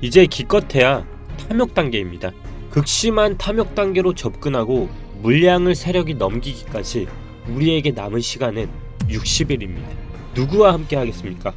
이제 기껏해야 탐욕 단계입니다. 극심한 탐욕 단계로 접근하고 물량을 세력이 넘기기까지 우리에게 남은 시간은 60일입니다. 누구와 함께 하겠습니까?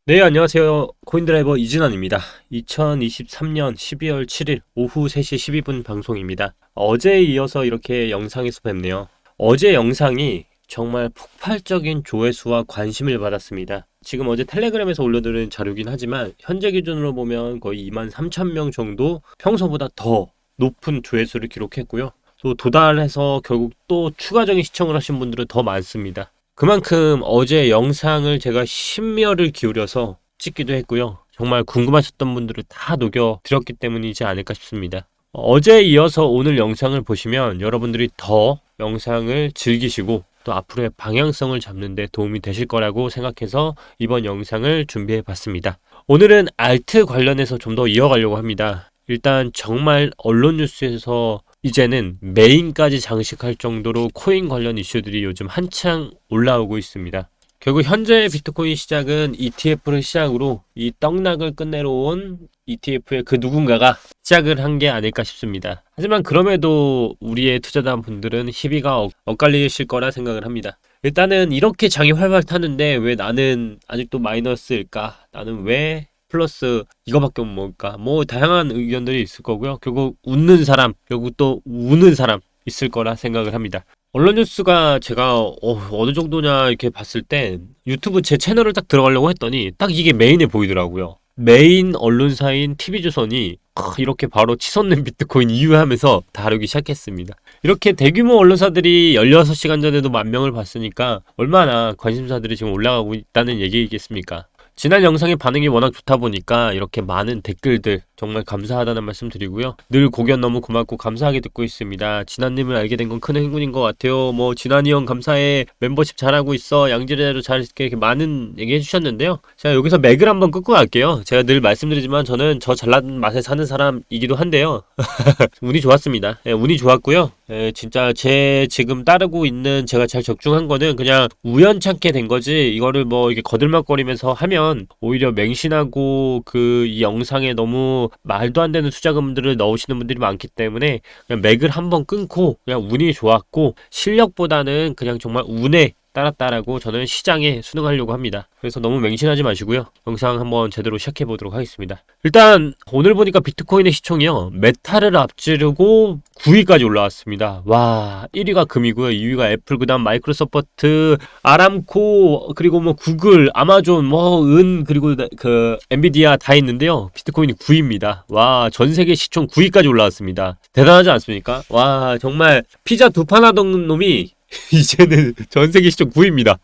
네, 안녕하세요. 코인드라이버 이진환입니다. 2023년 12월 7일 오후 3시 12분 방송입니다. 어제에 이어서 이렇게 영상에서 뵙네요. 어제 영상이 정말 폭발적인 조회수와 관심을 받았습니다. 지금 어제 텔레그램에서 올려드린 자료긴 하지만 현재 기준으로 보면 거의 23,000명 정도 평소보다 더 높은 조회수를 기록했고요. 또 도달해서 결국 또 추가적인 시청을 하신 분들은 더 많습니다. 그만큼 어제 영상을 제가 심혈을 기울여서 찍기도 했고요. 정말 궁금하셨던 분들을 다 녹여드렸기 때문이지 않을까 싶습니다. 어제에 이어서 오늘 영상을 보시면 여러분들이 더 영상을 즐기시고 또 앞으로의 방향성을 잡는 데 도움이 되실 거라고 생각해서 이번 영상을 준비해 봤습니다. 오늘은 알트 관련해서 좀 더 이어가려고 합니다. 일단 정말 언론 뉴스에서 이제는 메인까지 장식할 정도로 코인 관련 이슈들이 요즘 한창 올라오고 있습니다. 결국 현재 비트코인 시장은 ETF를 시작으로 이 떡락을 끝내러 온 ETF의 그 누군가가 시작을 한 게 아닐까 싶습니다. 하지만 그럼에도 우리의 투자자 분들은 희비가 엇갈리실 거라 생각을 합니다. 일단은 이렇게 장이 활발 타는데 왜 나는 아직도 마이너스일까? 나는 왜 플러스 이거밖에 못 먹을까? 뭐 다양한 의견들이 있을 거고요. 결국 웃는 사람, 결국 또 우는 사람 있을 거라 생각을 합니다. 언론 뉴스가 제가 어느 정도냐 이렇게 봤을 때 유튜브 제 채널을 딱 들어가려고 했더니 딱 이게 메인에 보이더라고요. 메인 언론사인 TV조선이 이렇게 바로 치솟는 비트코인 이유하면서 다루기 시작했습니다. 이렇게 대규모 언론사들이 16시간 전에도 10,000명을 봤으니까 얼마나 관심사들이 지금 올라가고 있다는 얘기겠습니까? 지난 영상의 반응이 워낙 좋다 보니까 이렇게 많은 댓글들 정말 감사하다는 말씀 드리고요. 늘 고견 너무 고맙고 감사하게 듣고 있습니다. 진환님을 알게 된 건 큰 행운인 것 같아요. 뭐 진환이 형 감사해. 멤버십 잘하고 있어. 양질대로 잘 이렇게 많은 얘기 해주셨는데요. 제가 여기서 맥을 한번 끊고 갈게요. 제가 늘 말씀드리지만 저는 저 잘난 맛에 사는 사람이기도 한데요. 운이 좋았습니다. 운이 좋았고요. 진짜 제 지금 따르고 있는 제가 잘 적중한 거는 그냥 우연찮게 된 거지 이거를 뭐 이게 거들먹거리면서 하면 오히려 맹신하고 그 이 영상에 너무 말도 안 되는 투자금들을 넣으시는 분들이 많기 때문에 그냥 맥을 한번 끊고 그냥 운이 좋았고 실력보다는 그냥 정말 운에 따랐다라고 저는 시장에 순응하려고 합니다. 그래서 너무 맹신하지 마시고요. 영상 한번 제대로 시작해 보도록 하겠습니다. 일단 오늘 보니까 비트코인의 시총이요. 메타를 앞지르고 9위까지 올라왔습니다. 와, 1위가 금이고요. 2위가 애플, 그 다음 마이크로소프트, 아람코, 그리고 뭐 구글, 아마존, 그리고 그 엔비디아 다 있는데요. 비트코인이 9위입니다. 와, 전 세계 시총 9위까지 올라왔습니다. 대단하지 않습니까? 와, 정말 피자 2판 하던 놈이 이제는 전세계 시총 9위입니다.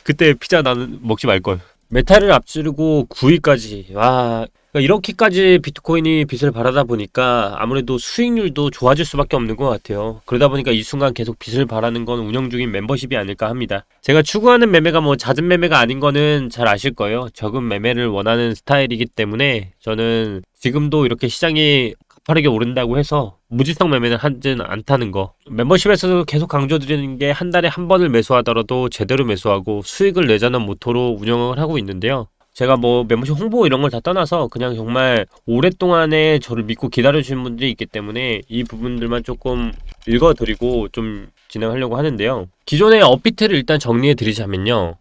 그때 피자 나는 먹지 말걸. 메타를 앞지르고 9위까지. 와, 그러니까 이렇게까지 비트코인이 빛을 발하다 보니까 아무래도 수익률도 좋아질 수밖에 없는 것 같아요. 그러다 보니까 이 순간 계속 빛을 발하는 건 운영 중인 멤버십이 아닐까 합니다. 제가 추구하는 매매가 뭐 잦은 매매가 아닌 거는 잘 아실 거예요. 적은 매매를 원하는 스타일이기 때문에 저는 지금도 이렇게 시장이 가파르게 오른다고 해서 무지성 매매는 하지는 않다는 거. 멤버십에서도 계속 강조드리는 게 한 달에 한 번을 매수하더라도 제대로 매수하고 수익을 내자는 모토로 운영을 하고 있는데요. 제가 뭐 멤버십 홍보 이런 걸 다 떠나서 그냥 정말 오랫동안에 저를 믿고 기다려주신 분들이 있기 때문에 이 부분들만 조금 읽어드리고 좀 진행하려고 하는데요. 기존의 업비트를 일단 정리해 드리자면요.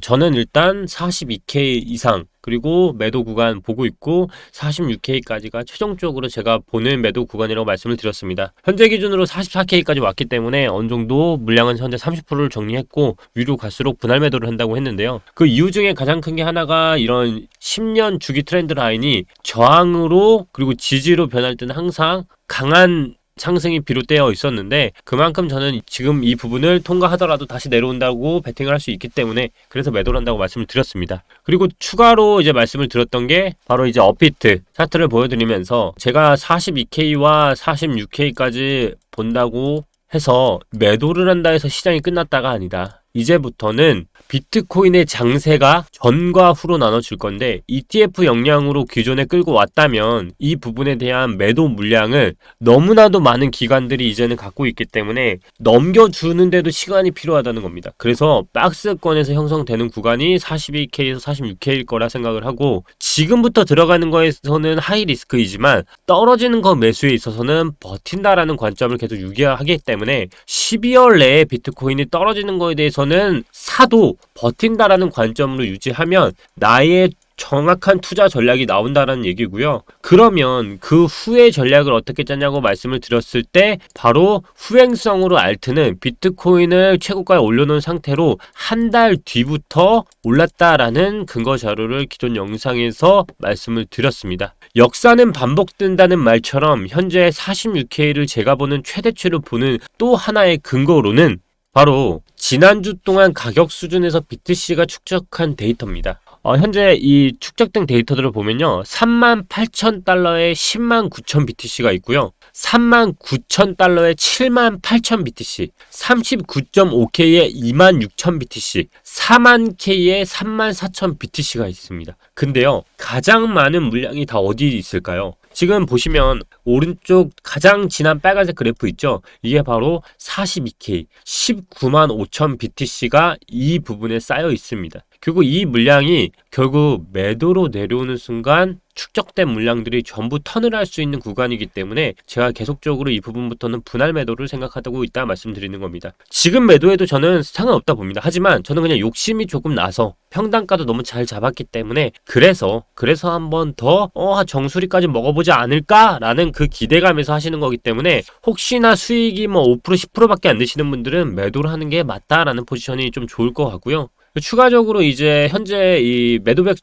저는 일단 42K 이상 그리고 매도 구간 보고 있고 46K까지가 최종적으로 제가 보는 매도 구간이라고 말씀을 드렸습니다. 현재 기준으로 44K까지 왔기 때문에 어느 정도 물량은 현재 30%를 정리했고 위로 갈수록 분할 매도를 한다고 했는데요. 그 이유 중에 가장 큰 게 하나가 이런 10년 주기 트렌드 라인이 저항으로 그리고 지지로 변할 때는 항상 강한 상승이 비롯되어 있었는데 그만큼 저는 지금 이 부분을 통과하더라도 다시 내려온다고 베팅을 할 수 있기 때문에 그래서 매도를 한다고 말씀을 드렸습니다. 그리고 추가로 이제 말씀을 드렸던 게 바로 이제 업비트 차트를 보여드리면서 제가 42K와 46K까지 본다고 해서 매도를 한다 해서 시장이 끝났다가 아니다. 이제부터는 비트코인의 장세가 전과 후로 나눠질 건데 ETF 역량으로 기존에 끌고 왔다면 이 부분에 대한 매도 물량을 너무나도 많은 기관들이 이제는 갖고 있기 때문에 넘겨주는데도 시간이 필요하다는 겁니다. 그래서 박스권에서 형성되는 구간이 42K에서 46K일 거라 생각을 하고 지금부터 들어가는 거에서는 하이 리스크이지만 떨어지는 거 매수에 있어서는 버틴다라는 관점을 계속 유지하기 때문에 12월 내에 비트코인이 떨어지는 거에 대해서는 사도 버틴다라는 관점으로 유지하면 나의 정확한 투자 전략이 나온다라는 얘기고요. 그러면 그 후의 전략을 어떻게 짜냐고 말씀을 드렸을 때 바로 후행성으로 알트는 비트코인을 최고가에 올려놓은 상태로 한 달 뒤부터 올랐다라는 근거 자료를 기존 영상에서 말씀을 드렸습니다. 역사는 반복된다는 말처럼 현재 46K를 제가 보는 최대치로 보는 또 하나의 근거로는 바로 지난주 동안 가격 수준에서 BTC가 축적한 데이터입니다. 현재 이 축적된 데이터들을 보면요. 38,000달러에 109,000 BTC가 있고요. 39,000달러에 78,000 BTC, 39.5K에 26,000 BTC, 40,000K에 34,000 BTC가 있습니다. 근데요. 가장 많은 물량이 다 어디 있을까요? 지금 보시면 오른쪽 가장 진한 빨간색 그래프 있죠? 이게 바로 42K, 195,000 BTC가 이 부분에 쌓여 있습니다. 결국 이 물량이 결국 매도로 내려오는 순간 축적된 물량들이 전부 턴을 할 수 있는 구간이기 때문에 제가 계속적으로 이 부분부터는 분할 매도를 생각하고 있다 말씀드리는 겁니다. 지금 매도해도 저는 상관없다 봅니다. 하지만 저는 그냥 욕심이 조금 나서 평단가도 너무 잘 잡았기 때문에 그래서 한번 더 정수리까지 먹어보지 않을까라는 그 기대감에서 하시는 거기 때문에 혹시나 수익이 5% 10%밖에 안 되시는 분들은 매도를 하는 게 맞다라는 포지션이 좀 좋을 것 같고요. 추가적으로 이제 현재 이 매도벽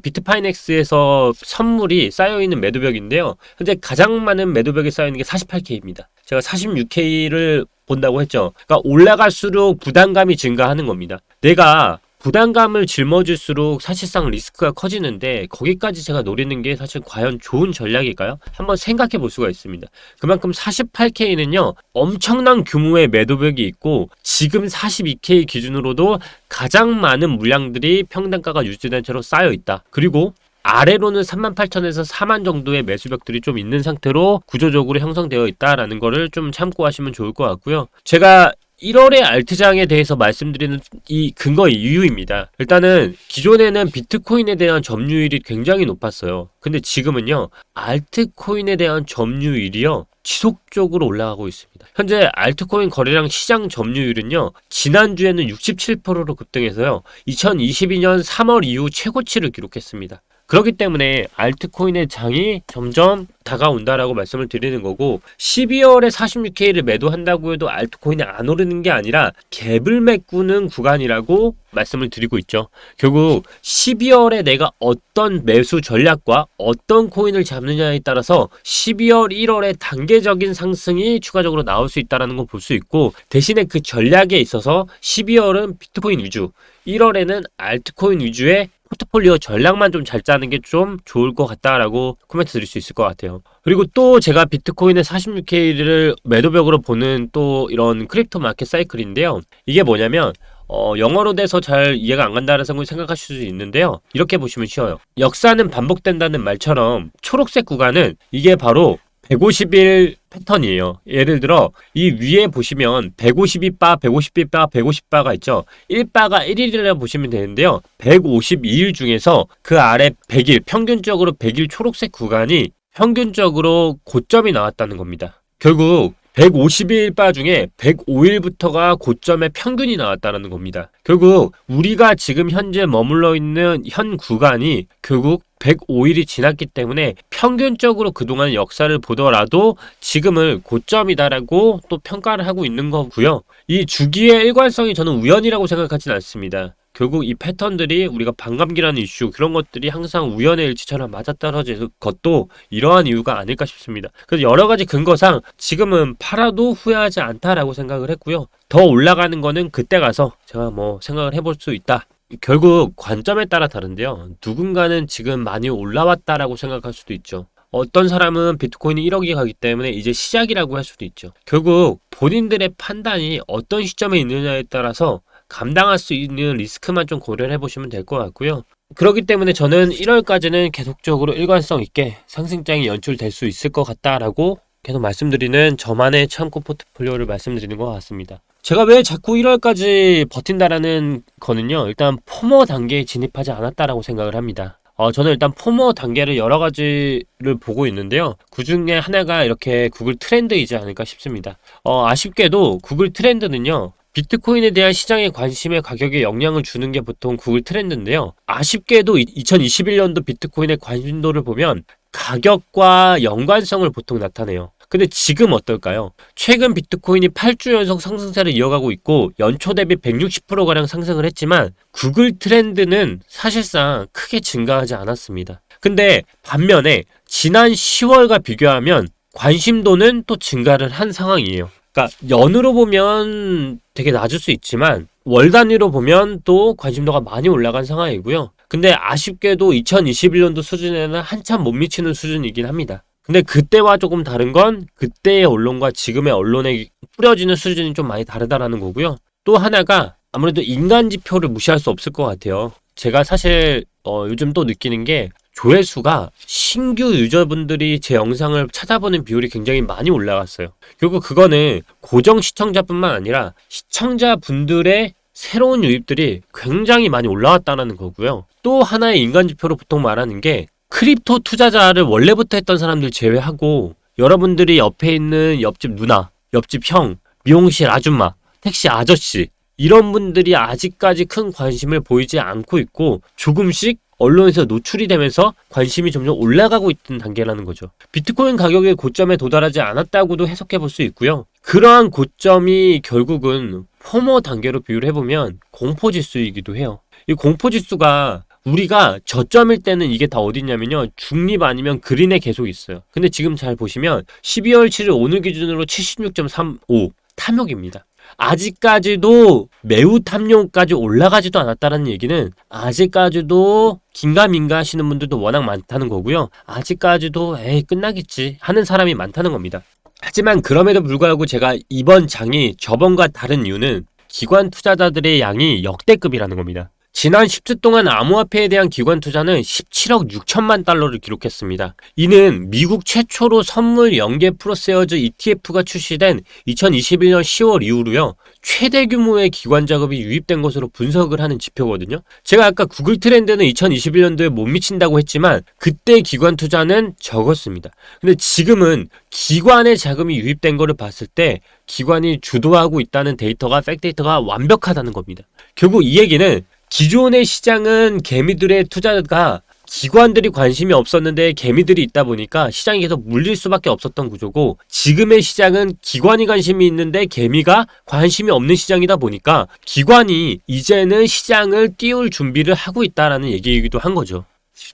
비트파이넥스에서 선물이 쌓여있는 매도벽인데요. 현재 가장 많은 매도벽이 쌓여있는 게 48K입니다. 제가 46K를 본다고 했죠. 그러니까 올라갈수록 부담감이 증가하는 겁니다. 내가 부담감을 짊어질수록 사실상 리스크가 커지는데 거기까지 제가 노리는 게 사실 과연 좋은 전략일까요? 한번 생각해 볼 수가 있습니다. 그만큼 48K는요 엄청난 규모의 매도벽이 있고 지금 42K 기준으로도 가장 많은 물량들이 평단가가 유지된 채로 쌓여 있다. 그리고 아래로는 38,000에서 4만 정도의 매수벽들이 좀 있는 상태로 구조적으로 형성되어 있다라는 거를 좀 참고하시면 좋을 것 같고요. 제가 1월의 알트장에 대해서 말씀드리는 이 근거의 이유입니다. 일단은 기존에는 비트코인에 대한 점유율이 굉장히 높았어요. 근데 지금은요 알트코인에 대한 점유율이요 지속적으로 올라가고 있습니다. 현재 알트코인 거래량 시장 점유율은요 지난주에는 67%로 급등해서요 2022년 3월 이후 최고치를 기록했습니다. 그렇기 때문에 알트코인의 장이 점점 다가온다라고 말씀을 드리는 거고 12월에 46K를 매도한다고 해도 알트코인이 안 오르는 게 아니라 갭을 메꾸는 구간이라고 말씀을 드리고 있죠. 결국 12월에 내가 어떤 매수 전략과 어떤 코인을 잡느냐에 따라서 12월, 1월에 단계적인 상승이 추가적으로 나올 수 있다는 걸 볼 수 있고 대신에 그 전략에 있어서 12월은 비트코인 위주, 1월에는 알트코인 위주의 포트폴리오 전략만 좀 잘 짜는 게 좀 좋을 것 같다라고 코멘트 드릴 수 있을 것 같아요. 그리고 또 제가 비트코인의 46K를 매도벽으로 보는 또 이런 크립토 마켓 사이클인데요. 이게 뭐냐면 영어로 돼서 잘 이해가 안 간다는 생각하실 수 있는데요. 이렇게 보시면 쉬워요. 역사는 반복된다는 말처럼 초록색 구간은 이게 바로 150일 패턴이에요. 예를 들어 이 위에 보시면 152바, 152바, 150바가 있죠. 1바가 1일이라고 보시면 되는데요. 152일 중에서 그 아래 100일, 평균적으로 100일 초록색 구간이 평균적으로 고점이 나왔다는 겁니다. 결국 152일바 중에 105일부터가 고점의 평균이 나왔다는 겁니다. 결국 우리가 지금 현재 머물러 있는 현 구간이 결국 105일이 지났기 때문에 평균적으로 그동안 역사를 보더라도 지금을 고점이다라고 또 평가를 하고 있는 거고요. 이 주기의 일관성이 저는 우연이라고 생각하진 않습니다. 결국 이 패턴들이 우리가 반감기라는 이슈 그런 것들이 항상 우연의 일치처럼 맞아떨어지는 것도 이러한 이유가 아닐까 싶습니다. 그래서 여러 가지 근거상 지금은 팔아도 후회하지 않다라고 생각을 했고요. 더 올라가는 거는 그때 가서 제가 생각을 해볼 수 있다. 결국 관점에 따라 다른데요. 누군가는 지금 많이 올라왔다라고 생각할 수도 있죠. 어떤 사람은 비트코인이 1억이 가기 때문에 이제 시작이라고 할 수도 있죠. 결국 본인들의 판단이 어떤 시점에 있느냐에 따라서 감당할 수 있는 리스크만 좀 고려를 해보시면 될 것 같고요. 그렇기 때문에 저는 1월까지는 계속적으로 일관성 있게 상승장이 연출될 수 있을 것 같다라고 계속 말씀드리는 저만의 참고 포트폴리오를 말씀드리는 것 같습니다. 제가 왜 자꾸 1월까지 버틴다라는 거는요, 일단 포모 단계에 진입하지 않았다라고 생각을 합니다. 저는 일단 포모 단계를 여러 가지를 보고 있는데요. 그 중에 하나가 이렇게 구글 트렌드이지 않을까 싶습니다. 아쉽게도 구글 트렌드는요, 비트코인에 대한 시장의 관심에 가격에 영향을 주는 게 보통 구글 트렌드인데요. 아쉽게도 2021년도 비트코인의 관심도를 보면 가격과 연관성을 보통 나타내요. 근데 지금 어떨까요? 최근 비트코인이 8주 연속 상승세를 이어가고 있고 연초 대비 160%가량 상승을 했지만 구글 트렌드는 사실상 크게 증가하지 않았습니다. 근데 반면에 지난 10월과 비교하면 관심도는 또 증가를 한 상황이에요. 그러니까 연으로 보면 되게 낮을 수 있지만 월 단위로 보면 또 관심도가 많이 올라간 상황이고요. 근데 아쉽게도 2021년도 수준에는 한참 못 미치는 수준이긴 합니다. 근데 그때와 조금 다른 건 그때의 언론과 지금의 언론에 뿌려지는 수준이 좀 많이 다르다라는 거고요. 또 하나가 아무래도 인간 지표를 무시할 수 없을 것 같아요. 제가 사실 요즘 또 느끼는 게 조회수가 신규 유저분들이 제 영상을 찾아보는 비율이 굉장히 많이 올라갔어요. 결국 그거는 고정 시청자뿐만 아니라 시청자분들의 새로운 유입들이 굉장히 많이 올라왔다는 거고요. 또 하나의 인간 지표로 보통 말하는 게 크립토 투자자를 원래부터 했던 사람들 제외하고 여러분들이 옆에 있는 옆집 누나, 옆집 형, 미용실 아줌마, 택시 아저씨 이런 분들이 아직까지 큰 관심을 보이지 않고 있고 조금씩 언론에서 노출이 되면서 관심이 점점 올라가고 있는 단계라는 거죠. 비트코인 가격의 고점에 도달하지 않았다고도 해석해 볼 수 있고요. 그러한 고점이 결국은 포모 단계로 비유를 해보면 공포지수이기도 해요. 이 공포지수가 우리가 저점일 때는 이게 다 어딨냐면요, 중립 아니면 그린에 계속 있어요. 근데 지금 잘 보시면 12월 7일 오늘 기준으로 76.35 탐욕입니다. 아직까지도 매우 탐욕까지 올라가지도 않았다는 얘기는 아직까지도 긴가민가 하시는 분들도 워낙 많다는 거고요. 아직까지도 에이 끝나겠지 하는 사람이 많다는 겁니다. 하지만 그럼에도 불구하고 제가 이번 장이 저번과 다른 이유는 기관 투자자들의 양이 역대급이라는 겁니다. 지난 10주 동안 암호화폐에 대한 기관 투자는 17억 6천만 달러를 기록했습니다. 이는 미국 최초로 선물 연계 프로세어즈 ETF가 출시된 2021년 10월 이후로요, 최대 규모의 기관 자금이 유입된 것으로 분석을 하는 지표거든요. 제가 아까 구글 트렌드는 2021년도에 못 미친다고 했지만 그때 기관 투자는 적었습니다. 근데 지금은 기관의 자금이 유입된 거를 봤을 때 기관이 주도하고 있다는 데이터가 팩데이터가 완벽하다는 겁니다. 결국 이 얘기는 기존의 시장은 개미들의 투자가 기관들이 관심이 없었는데 개미들이 있다 보니까 시장이 계속 물릴 수밖에 없었던 구조고, 지금의 시장은 기관이 관심이 있는데 개미가 관심이 없는 시장이다 보니까 기관이 이제는 시장을 띄울 준비를 하고 있다라는 얘기이기도 한 거죠.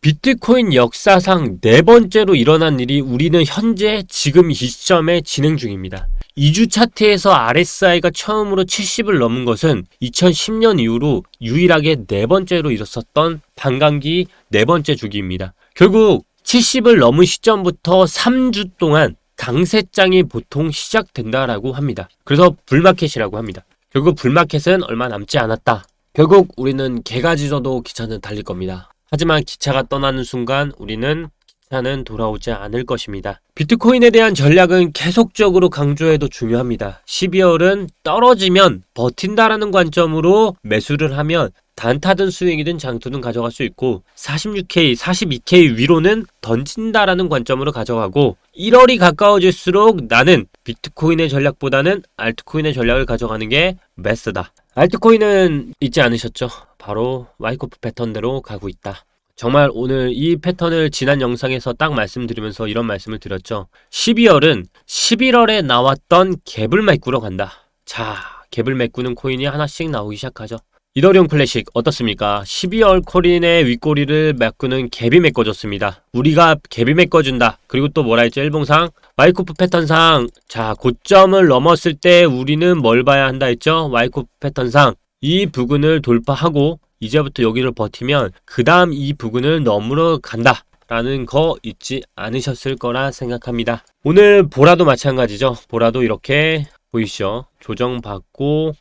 비트코인 역사상 네 번째로 일어난 일이 우리는 현재 지금 이 시점에 진행 중입니다. 2주 차트에서 RSI가 처음으로 70을 넘은 것은 2010년 이후로 유일하게 네 번째로 일었었던 반감기 네 번째 주기입니다. 결국 70을 넘은 시점부터 3주 동안 강세장이 보통 시작된다라고 합니다. 그래서 불마켓이라고 합니다. 결국 불마켓은 얼마 남지 않았다. 결국 우리는 개가 짖어도 기차는 달릴 겁니다. 하지만 기차가 떠나는 순간 우리는 기차는 돌아오지 않을 것입니다. 비트코인에 대한 전략은 계속적으로 강조해도 중요합니다. 12월은 떨어지면 버틴다라는 관점으로 매수를 하면 단타든 스윙이든 장투든 가져갈 수 있고, 46K, 42K 위로는 던진다라는 관점으로 가져가고, 1월이 가까워질수록 나는 비트코인의 전략보다는 알트코인의 전략을 가져가는 게 베스트다. 알트코인은 잊지 않으셨죠? 바로 와이코프 패턴대로 가고 있다. 정말 오늘 이 패턴을 지난 영상에서 딱 말씀드리면서 이런 말씀을 드렸죠. 12월은 11월에 나왔던 갭을 메꾸러 간다. 자, 갭을 메꾸는 코인이 하나씩 나오기 시작하죠. 이더리움 클래식 어떻습니까? 12월 코인의 윗꼬리를 메꾸는 갭이 메꿔졌습니다. 우리가 갭이 메꿔준다. 그리고 또 뭐라 했죠? 일봉상 와이코프 패턴상, 자, 고점을 넘었을 때 우리는 뭘 봐야 한다 했죠? 와이코프 패턴상 이 부근을 돌파하고 이제부터 여기를 버티면 그 다음 이 부근을 넘으러 간다 라는 거 잊지 않으셨을 거라 생각합니다. 오늘 보라도 마찬가지죠. 보라도 이렇게 보이시죠? 조정받고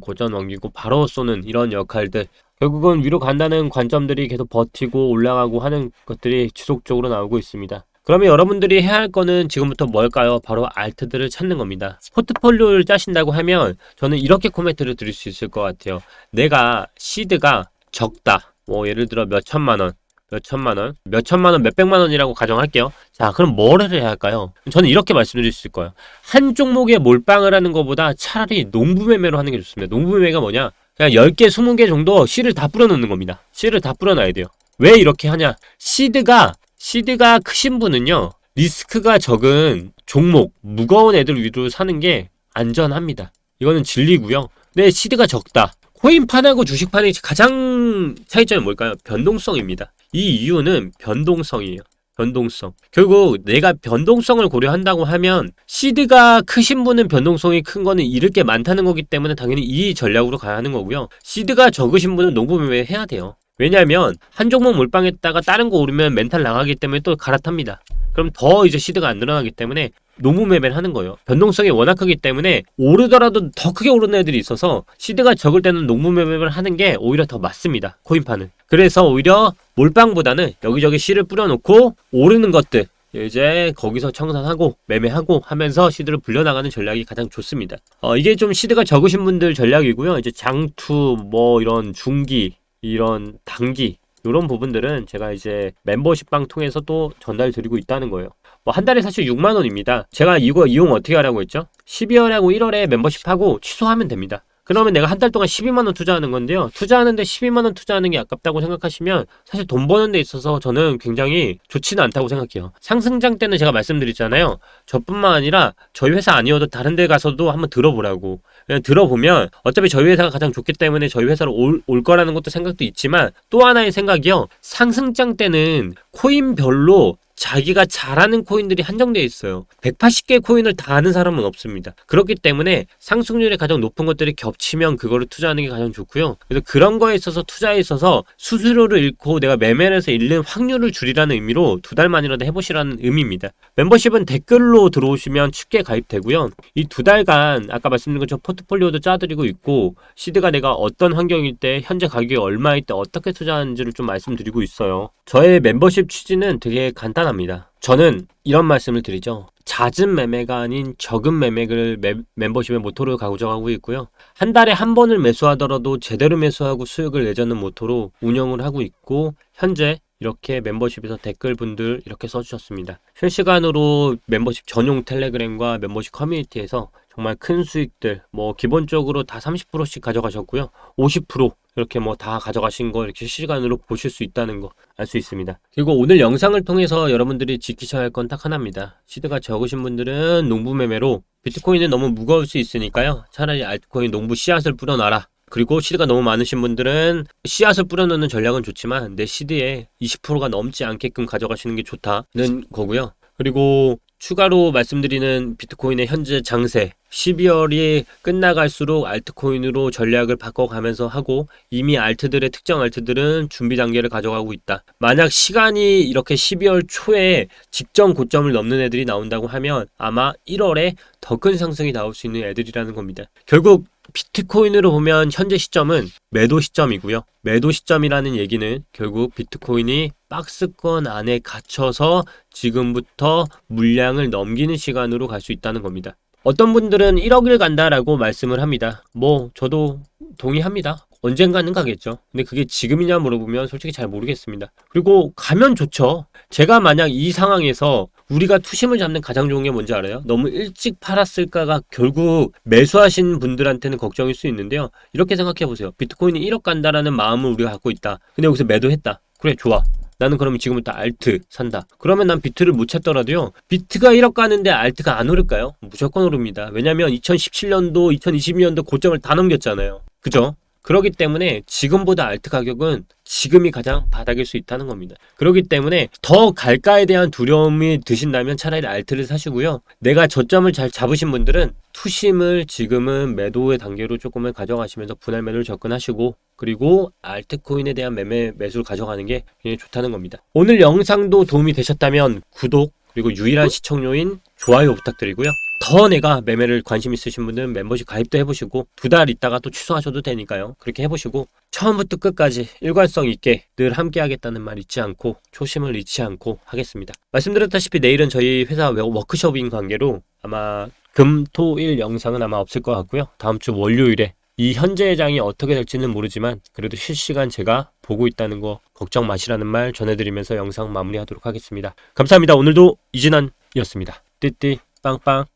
고전 넘기고 바로 쏘는 이런 역할들, 결국은 위로 간다는 관점들이 계속 버티고 올라가고 하는 것들이 지속적으로 나오고 있습니다. 그러면 여러분들이 해야 할 거는 지금부터 뭘까요? 바로 알트들을 찾는 겁니다. 포트폴리오를 짜신다고 하면 저는 이렇게 코멘트를 드릴 수 있을 것 같아요. 내가 시드가 적다. 뭐 예를 들어 몇천만 원, 몇백만 원이라고 가정할게요. 자, 그럼 뭐를 해야 할까요? 저는 이렇게 말씀드릴 수 있을 거예요. 한 종목에 몰빵을 하는 것보다 차라리 농부매매로 하는 게 좋습니다. 농부매매가 뭐냐? 그냥 10개, 20개 정도 씨를 다 뿌려놓는 겁니다. 씨를 다 뿌려놔야 돼요. 왜 이렇게 하냐? 시드가 크신 분은요, 리스크가 적은 종목, 무거운 애들 위주로 사는 게 안전합니다. 이거는 진리고요. 근데 시드가 적다. 코인판하고 주식판의 가장 차이점이 뭘까요? 변동성입니다. 이 이유는 변동성이에요. 변동성. 결국 내가 변동성을 고려한다고 하면 시드가 크신 분은 변동성이 큰 거는 잃을 게 많다는 거기 때문에 당연히 이 전략으로 가야 하는 거고요. 시드가 적으신 분은 농부매매 해야 돼요. 왜냐하면 한 종목 몰빵했다가 다른 거 오르면 멘탈 나가기 때문에 또 갈아탑니다. 그럼 더 이제 시드가 안 늘어나기 때문에 농부매매를 하는 거예요. 변동성이 워낙 크기 때문에 오르더라도 더 크게 오르는 애들이 있어서 시드가 적을 때는 농부매매를 하는 게 오히려 더 맞습니다. 코인판은. 그래서 오히려 몰빵보다는 여기저기 씨를 뿌려놓고 오르는 것들 이제 거기서 청산하고 매매하고 하면서 시드를 불려나가는 전략이 가장 좋습니다. 이게 좀 시드가 적으신 분들 전략이고요. 이제 장투 뭐 이런 중기 이런 단기 이런 부분들은 제가 이제 멤버십방 통해서 또 전달 드리고 있다는 거예요. 뭐 한 달에 사실 6만 원입니다. 제가 이거 이용 어떻게 하라고 했죠? 12월하고 1월에 멤버십하고 취소하면 됩니다. 그러면 내가 한 달 동안 12만 원 투자하는 건데요. 투자하는데 12만 원 투자하는 게 아깝다고 생각하시면 사실 돈 버는 데 있어서 저는 굉장히 좋지는 않다고 생각해요. 상승장 때는 제가 말씀드렸잖아요. 저뿐만 아니라 저희 회사 아니어도 다른 데 가서도 한번 들어보라고. 그냥 들어보면 어차피 저희 회사가 가장 좋기 때문에 저희 회사로 올 거라는 것도 생각도 있지만 또 하나의 생각이요. 상승장 때는 코인별로 자기가 잘하는 코인들이 한정되어 있어요. 180개 코인을 다 아는 사람은 없습니다. 그렇기 때문에 상승률이 가장 높은 것들이 겹치면 그거를 투자하는 게 가장 좋고요. 그래서 그런 거에 있어서 투자에 있어서 수수료를 잃고 내가 매매를 해서 잃는 확률을 줄이라는 의미로 2달만이라도 해보시라는 의미입니다. 멤버십은 댓글로 들어오시면 쉽게 가입되고요. 이 2달간 아까 말씀드린 것처럼 포트폴리오도 짜드리고 있고 시드가 내가 어떤 환경일 때 현재 가격이 얼마일 때 어떻게 투자하는지를 좀 말씀드리고 있어요. 저의 멤버십 취지는 되게 간단합니다. 저는 이런 말씀을 드리죠. 잦은 매매가 아닌 적은 매매를 멤버십의 모토로 가져가고 있고요. 한 달에 한 번을 매수하더라도 제대로 매수하고 수익을 내자는 모토로 운영을 하고 있고 현재 이렇게 멤버십에서 댓글분들 이렇게 써주셨습니다. 실시간으로 멤버십 전용 텔레그램과 멤버십 커뮤니티에서 정말 큰 수익들 뭐 기본적으로 다 30%씩 가져가셨고요. 50% 이렇게 뭐 다 가져가신 거 이렇게 실시간으로 보실 수 있다는 거 알 수 있습니다. 그리고 오늘 영상을 통해서 여러분들이 지키셔야 할 건 딱 하나입니다. 시드가 적으신 분들은 농부매매로 비트코인은 너무 무거울 수 있으니까요. 차라리 알트코인 농부 씨앗을 뿌려놔라. 그리고 시드가 너무 많으신 분들은 씨앗을 뿌려놓는 전략은 좋지만 내 시드에 20%가 넘지 않게끔 가져가시는 게 좋다는 거고요. 그리고 추가로 말씀드리는 비트코인의 현재 장세 12월이 끝나갈수록 알트코인으로 전략을 바꿔가면서 하고 이미 알트들의 특정 알트들은 준비 단계를 가져가고 있다. 만약 시간이 이렇게 12월 초에 직전 고점을 넘는 애들이 나온다고 하면 아마 1월에 더 큰 상승이 나올 수 있는 애들이라는 겁니다. 결국 비트코인으로 보면 현재 시점은 매도 시점이고요. 매도 시점이라는 얘기는 결국 비트코인이 박스권 안에 갇혀서 지금부터 물량을 넘기는 시간으로 갈 수 있다는 겁니다. 어떤 분들은 1억을 간다라고 말씀을 합니다. 뭐 저도 동의합니다. 언젠가는 가겠죠. 근데 그게 지금이냐 물어보면 솔직히 잘 모르겠습니다. 그리고 가면 좋죠. 제가 만약 이 상황에서 우리가 투심을 잡는 가장 좋은 게 뭔지 알아요? 너무 일찍 팔았을까가 결국 매수하신 분들한테는 걱정일 수 있는데요. 이렇게 생각해 보세요. 비트코인이 1억 간다라는 마음을 우리가 갖고 있다. 근데 여기서 매도했다. 그래 좋아. 나는 그러면 지금부터 알트 산다. 그러면 난 비트를 못 찾더라도요. 비트가 1억 가는데 알트가 안 오를까요? 무조건 오릅니다. 왜냐면 2017년도, 2022년도 고점을 다 넘겼잖아요. 그죠? 그렇기 때문에 지금보다 알트 가격은 지금이 가장 바닥일 수 있다는 겁니다. 그렇기 때문에 더 갈까에 대한 두려움이 드신다면 차라리 알트를 사시고요. 내가 저점을 잘 잡으신 분들은 투심을 지금은 매도의 단계로 조금을 가져가시면서 분할 매도를 접근하시고 그리고 알트코인에 대한 매수를 가져가는 게 굉장히 좋다는 겁니다. 오늘 영상도 도움이 되셨다면 구독 그리고 유일한 시청료인 좋아요 부탁드리고요. 더 내가 매매를 관심 있으신 분들은 멤버십 가입도 해보시고 2달 있다가 또 취소하셔도 되니까요. 그렇게 해보시고 처음부터 끝까지 일관성 있게 늘 함께 하겠다는 말 잊지 않고 초심을 잃지 않고 하겠습니다. 말씀드렸다시피 내일은 저희 회사 워크숍인 관계로 아마 금, 토, 일 영상은 아마 없을 것 같고요. 다음 주 월요일에 이 현재의 장이 어떻게 될지는 모르지만 그래도 실시간 제가 보고 있다는 거 걱정 마시라는 말 전해드리면서 영상 마무리하도록 하겠습니다. 감사합니다. 오늘도 이진환이었습니다. 띠띠 빵빵.